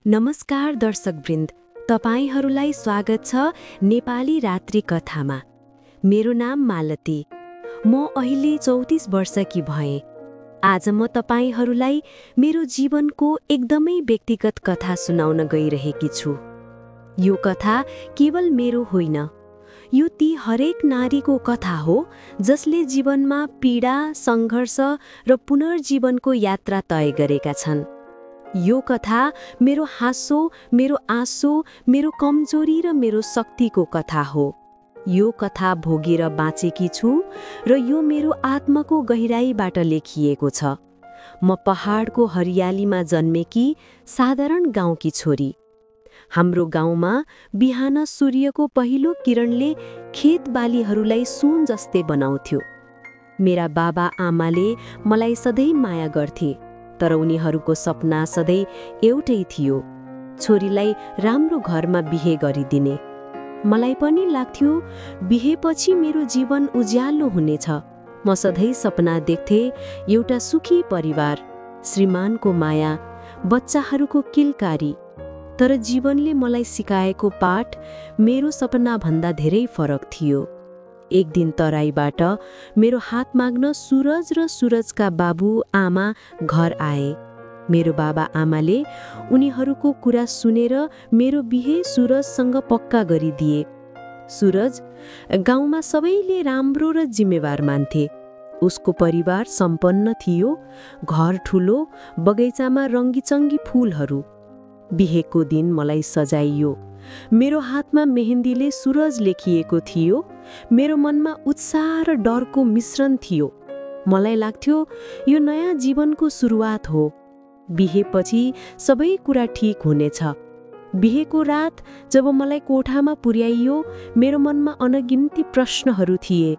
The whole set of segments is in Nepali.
नमस्कार दर्शकवृन्द, तपाईहरूलाई स्वागत छ नेपाली रात्रि कथामा। मेरो नाम मालती। म अहिले 34 वर्षकी भएँ। आज म तपाईहरूलाई मेरो जीवनको एकदमै व्यक्तिगत कथा सुनाउन गइरहेकी छु। यो कथा केवल मेरो होइन, यो ती हरेक नारीको कथा हो जसले जीवनमा पीडा, सङ्घर्ष र पुनर्जीवनको यात्रा तय गरेका छन्। यो कथा मेरो हाँसो, मेरो आँसो, मेरो कमजोरी र मेरो शक्तिको कथा हो। यो कथा भोगेर बाँचेकी छु र यो मेरो आत्माको गहिराईबाट लेखिएको छ। म पहाडको हरियालीमा जन्मेकी साधारण गाउँकी छोरी। हाम्रो गाउँमा बिहान सूर्यको पहिलो किरणले खेतबालीहरूलाई सुन जस्तै बनाउँथ्यो। मेरा बाबा आमाले मलाई सधैँ माया गर्थे, तर उनीहरूको सपना सधैँ एउटै थियो, छोरीलाई राम्रो घरमा बिहे गरिदिने। मलाई पनि लाग्थ्यो बिहेपछि मेरो जीवन उज्यालो हुनेछ। म सधैँ सपना देख्थे एउटा सुखी परिवार, श्रीमानको माया, बच्चाहरूको किलकारी। तर जीवनले मलाई सिकाएको पाठ मेरो सपनाभन्दा धेरै फरक थियो। एक दिन तराईबाट मेरो हात माग्न सुरज र सुरजका बाबु आमा घर आए। मेरो बाबा आमाले उनीहरूको कुरा सुनेर मेरो बिहे सुरजसँग पक्का गरिदिए। सुरज गाउँमा सबैले राम्रो र जिम्मेवार मान्थे। उसको परिवार सम्पन्न थियो, घर ठुलो, बगैँचामा रङ्गीचङ्गी फुलहरू। बिहेको दिन मलाई सजाइयो। मेरो हातमा मेहेन्दीले सुरज लेखिएको थियो। मेरो मनमा उत्साह र डरको मिश्रण थियो। मलाई लाग्थ्यो यो नयाँ जीवनको सुरुवात हो। बिहेपछि सबै कुरा ठिक हुनेछ। बिहेको रात जब मलाई कोठामा पुर्याइयो, मेरो मनमा अनगिन्ती प्रश्नहरू थिए।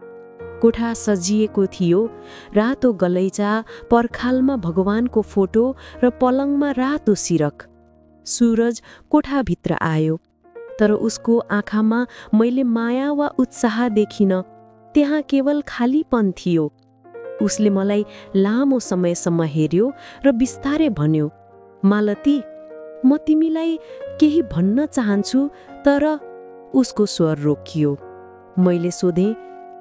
कोठा सजिएको थियो, रातो गलैँचा, पर्खालमा भगवानको फोटो र पलङमा रातो सिरक। सुरज कोठाभित्र आयो, तर उसको आँखामा मैले माया वा उत्साह देखिन। त्यहाँ केवल खालीपन थियो। उसले मलाई लामो समयसम्म हेर्यो र बिस्तारै भन्यो, मालती, म तिमीलाई केही भन्न चाहन्छु, तर उसको स्वर रोकियो। मैले सोधेँ,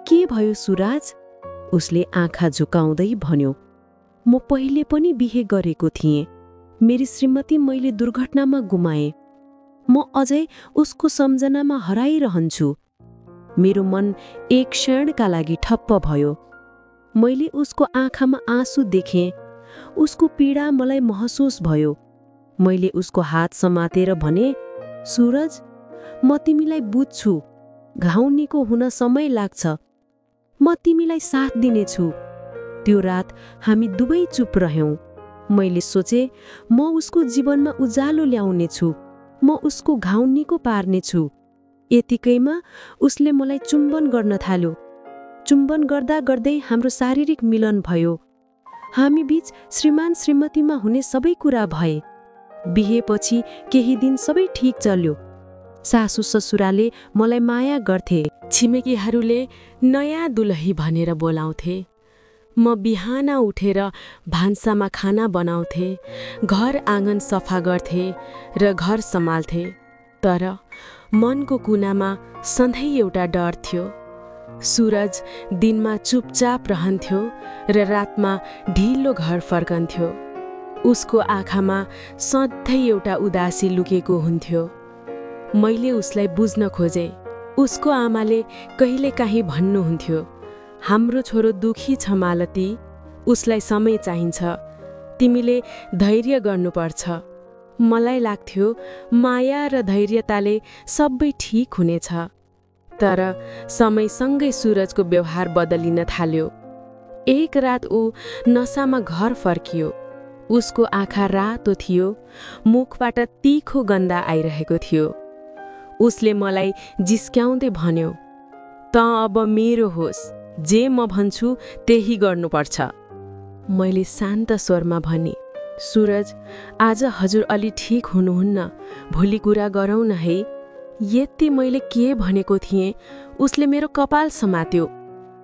के भयो सुराज? उसले आँखा झुकाउँदै भन्यो, म पहिले पनि बिहे गरेको थिएँ। मेरी श्रीमती मैले दुर्घटनामा गुमाएँ। म अझै उसको सम्झनामा हराइरहन्छु। मेरो मन एक क्षणका लागि ठप्प भयो। मैले उसको आँखामा आँसु देखेँ। उसको पीडा मलाई महसुस भयो। मैले उसको हात समातेर भने, सुरज, म तिमीलाई बुझ्छु। घाउ निको हुन समय लाग्छ। म तिमीलाई साथ दिनेछु। त्यो रात हामी दुवै चुप रह्यौँ। मैले सोचे, म उसको जीवनमा उज्यालो ल्याउनेछु। म उसको घाउ निको पार्नेछु। यतिकैमा उसले मलाई चुम्बन गर्न थाल्यो। चुम्बन गर्दा गर्दै हाम्रो शारीरिक मिलन भयो। हामी बीच श्रीमान श्रीमतीमा हुने सबै कुरा भए। बिहेपछि केही दिन सबै ठिक चल्यो। सासु ससुराले मलाई माया गर्थे। छिमेकीहरूले नयाँ दुलही भनेर बोलाउँथे। म बिहान उठेर भान्सामा खाना बनाउँथे, घर आँगन सफा गर्थे र घर सम्हाल्थे। तर मनको कुनामा सधैँ एउटा डर थियो। सुरज दिनमा चुपचाप रहन्थ्यो र रातमा ढिलो घर फर्कन्थ्यो। उसको आँखामा सधैँ एउटा उदासी लुकेको हुन्थ्यो। मैले उसलाई बुझ्न खोजेँ। उसको आमाले कहिलेकाहीँ भन्नुहुन्थ्यो, हाम्रो छोरो दुखी छ मालती, उसलाई समय चाहिन्छ, तिमीले धैर्य गर्नुपर्छ। मलाई लाग्थ्यो माया र धैर्यताले सबै ठिक हुनेछ। तर समयसँगै सुरजको व्यवहार बदलिन थाल्यो। एक रात ऊ नसामा घर फर्कियो। उसको आँखा रातो थियो, मुखबाट तीखो गन्ध आइरहेको थियो। उसले मलाई जिस्क्याउँदै भन्यो, त अब मेरो होस्, जे म भन्छु त्यही गर्नुपर्छ। मैले शान्त स्वरमा भने, सुरज, आज हजुर अलि ठिक हुनुहुन्न, भोलि कुरा गरौँ न है। यति मैले के भनेको थिएँ, उसले मेरो कपाल समात्यो।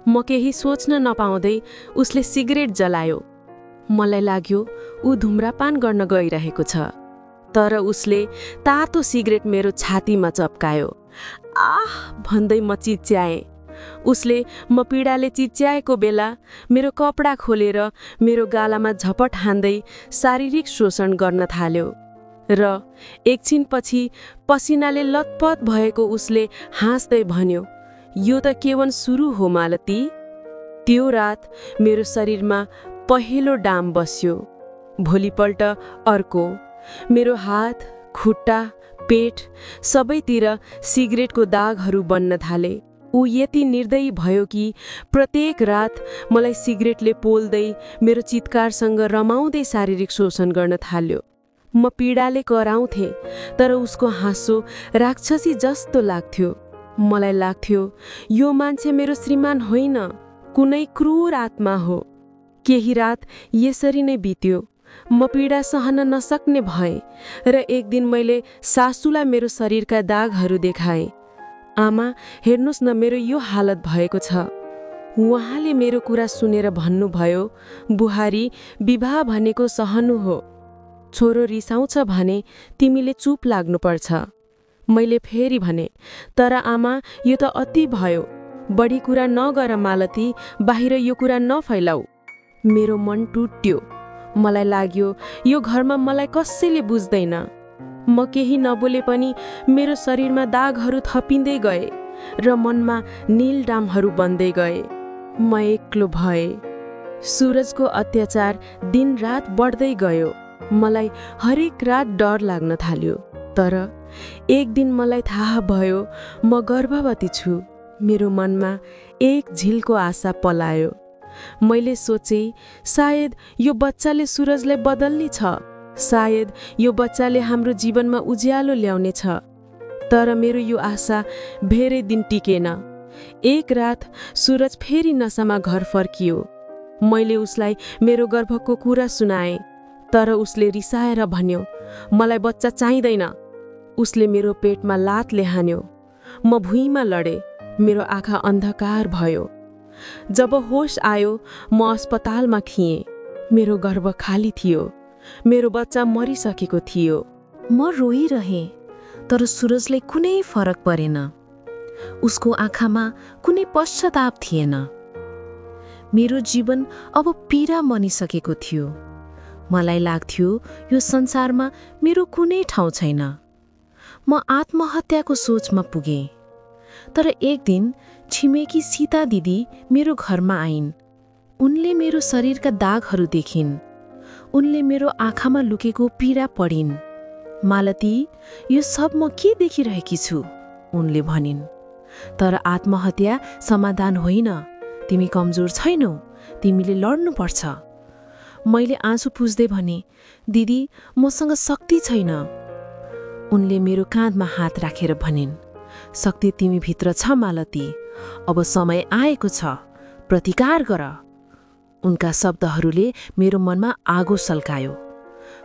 म केही सोच्न नपाउँदै उसले सिगरेट जलायो। मलाई लाग्यो ऊ धुम्रापान गर्न गइरहेको छ। तर उसले तातो सिगरेट मेरो छातीमा चप्कायो। आह भन्दै म चिच्याएँ। उसले म पीडाले चिच्याएको बेला मेरो कपडा खोलेर मेरो गालामा झपट हान्दै शारीरिक शोषण गर्न थाल्यो र एकछिनपछि पसिनाले लतपत भएको उसले हाँस्दै भन्यो, यो त केवल सुरु हो मालती। त्यो रात मेरो शरीरमा पहिलो डाम बस्यो। भोलिपल्ट अर्को। मेरो हात, खुट्टा, पेट सबैतिर सिगरेटको दागहरू बन्न थाले। ऊ यति निर्दयी भयो कि प्रत्येक रात मलाई सिगरेटले पोल्दै मेरो चित्कारसँग रमाउँदै शारीरिक शोषण गर्न थाल्यो। म पीडाले कराउँथे, तर उसको हाँसो राक्षसी जस्तो लाग्थ्यो। मलाई लाग्थ्यो यो मान्छे मेरो श्रीमान होइन, कुनै क्रूर आत्मा हो। केही रात यसरी नै बित्यो। म पीडा सहन नसक्ने भएँ र एक दिन मैले सासूलाई मेरो शरीरका दागहरू देखाएँ। आमा, हेर्नुहोस् न, मेरो यो हालत भएको छ। उहाँले मेरो कुरा सुनेर भन्नुभयो, बुहारी, विवाह भनेको सहनु हो। छोरो रिसाउँछ भने तिमीले चुप लाग्नुपर्छ। मैले फेरि भने, तर आमा, यो त अति भयो। बढी कुरा नगर मालती, बाहिर यो कुरा नफैलाऊ। मेरो मन टुट्यो। मलाई लाग्यो यो घरमा मलाई कसैले बुझ्दैन। म केही नबोले पनि मेरो शरीरमा दागहरू थपिँदै गए र मनमा नीलडामहरू बन्दै गए। म एक्लो भएँ। सुरजको अत्याचार दिनरात बढ्दै गयो। मलाई हरेक रात डर लाग्न थाल्यो। तर एक दिन मलाई थाहा भयो म गर्भवती छु। मेरो मनमा एक झिल्को आशा पलायो। मैले सोचे, सायद यो बच्चाले सुरजलाई बदल्ने छ। सायद यो बच्चाले हाम्रो जीवनमा उज्यालो ल्याउने छ। तर मेरो यो आशा धेरै दिन टिकेन। एक रात सुरज फेरि नसामा घर फर्कियो। मैले उसलाई मेरो गर्भको कुरा सुनाएँ, तर उसले रिसाएर भन्यो, मलाई बच्चा चाहिँदैन। उसले मेरो पेटमा लातले हान्यो। म भुइँमा लडे। मेरो आँखा अन्धकार भयो। जब होस आयो, म अस्पतालमा थिएँ। मेरो गर्भ खाली थियो। मेरो बच्चा मरिसकेको थियो। म रोइरहेँ, तर सुरजले कुनै फरक परेन। उसको आँखामा कुनै पश्चाताप थिएन। मेरो जीवन अब पीडा बनिसकेको थियो। मलाई लाग्थ्यो यो संसारमा मेरो कुनै ठाउँ छैन। म आत्महत्याको सोचमा पुगेँ। तर एक दिन छिमेकी सीता दिदी मेरो घरमा आइन्। उनले मेरो शरीरका दागहरू देखिन्। उनले मेरो आँखामा लुकेको पीडा पढिन्। मालती, यो सब म के देखिरहेकी छु? उनले भनिन्। तर आत्महत्या समाधान होइन। तिमी कमजोर छैनौ। तिमीले लड्नुपर्छ। मैले आँसु पुस्दै भने, दिदी, मसँग शक्ति छैन। उनले मेरो काँधमा हात राखेर भनिन्, शक्ति तिमी भित्र छ मालती। अब समय आएको छ, प्रतिकार गर। उनका शब्दहरूले मेरो मनमा आगो सल्कायो।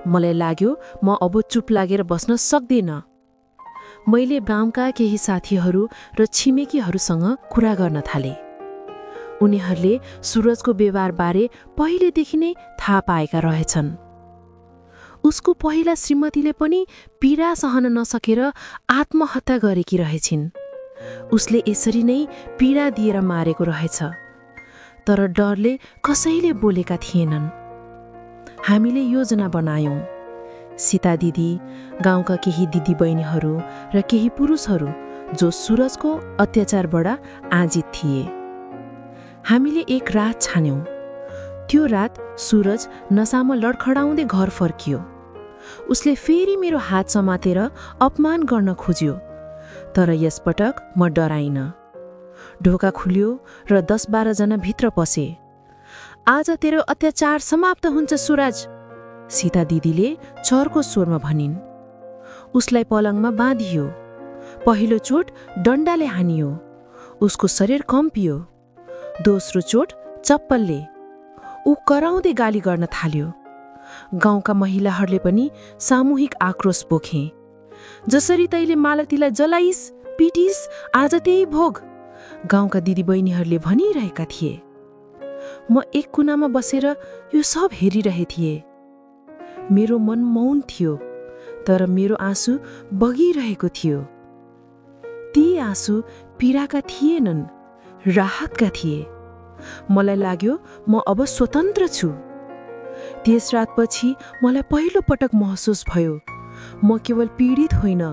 मलाई लाग्यो म अब चुप लागेर बस्न सक्दिन। मैले गाउँका केही साथीहरू र छिमेकीहरूसँग कुरा गर्न थाले। उनीहरूले सुरजको व्यवहारबारे पहिलेदेखि नै थाहा पाएका रहेछन्। उसको पहिला श्रीमतीले पनि पीडा सहन नसकेर आत्महत्या गरेकी रहेछिन्। उसले यसरी नै पीडा दिएर मारेको रहेछ। तर डरले कसैले बोलेका थिएनन्। हामीले योजना बनायौं। सीता दिदी, गाउँका केही दिदीबहिनीहरू र केही पुरुषहरू जो सुरजको अत्याचारबाट आजित थिए। हामीले एक रात छान्यौं। त्यो रात सुरज नसामा लडखडाउँदै घर फर्कियो। उसले फेरि मेरो हात समातेर अपमान गर्न खोज्यो। तर यसपटक म डराइन। ढोका खुल्यो र 10-12 जना भित्र पसे। आज तेरो अत्याचार समाप्त हुन्छ सुरज, सीता दिदीले चर्को स्वरमा भनिन्। उसलाई पलङमा बाँधियो। पहिलो चोट डन्डाले हानियो। उसको शरीर कम्पियो। दोस्रो चोट चप्पलले। ऊ कराउँदै गाली गर्न थाल्यो। गाउँका महिलाहरूले पनि सामूहिक आक्रोश पोखे। जसरी तैले मालतीलाई जलाइस, पिटिस, आज त्यही भोग, गाउँका दिदीबहिनीहरूले भनिरहेका थिए। म एक कुनामा बसेर यो सब हेरिरहे थिएँ। मेरो मन मौन थियो। तर मेरो आँसु बगिरहेको थियो। ती आँसु पीडाका थिएनन्, राहतका थिए। मलाई लाग्यो म अब स्वतन्त्र छु। त्यस रातपछि मलाई पहिलो पटक महसुस भयो म केवल पीडित होइन,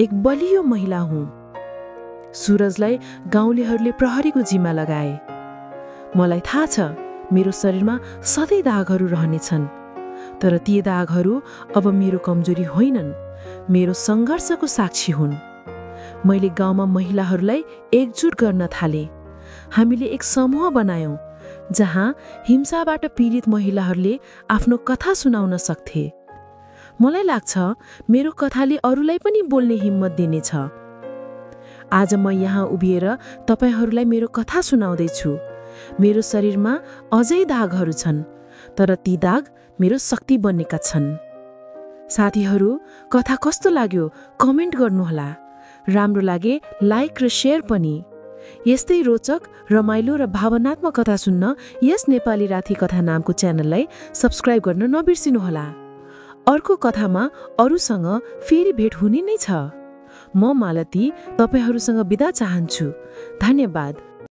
एक बलियो महिला हुँ। सुरजलाई गाउँलेहरूले प्रहरीको जिम्मा लगाए। मलाई थाहा छ मेरो शरीरमा सधैँ दागहरू रहनेछन्, तर ती दागहरू अब मेरो कमजोरी होइनन्, मेरो सङ्घर्षको साक्षी हुन्। मैले गाउँमा महिलाहरूलाई एकजुट गर्न थालेँ। हामीले एक समूह बनायौँ जहाँ हिंसाबाट पीडित महिलाहरूले आफ्नो कथा सुनाउन सक्थे। मलाई लाग्छ मेरो कथाले अरूलाई पनि बोल्ने हिम्मत दिनेछ। आज म यहाँ उभिएर तपाईहरूलाई मेरो कथा सुनाउँदैछु। मेरो शरीरमा अझै दागहरू छन्, तर ती दाग मेरो शक्ति बनेका छन्। साथीहरू, कथा कस्तो लाग्यो कमेन्ट गर्नुहोला। राम्रो लागे लाइक र शेयर पनि। यस्तै रोचक, रमाइलो र भावनात्मक कथा सुन्न यस नेपाली राति कथा नामको च्यानललाई सब्स्क्राइब गर्न नबिर्सिनुहोला। अर्को कथामा अरूसँग फेरि भेट हुने नै छ। म मालती तपाईहरूसँग बिदा चाहन्छु। धन्यवाद।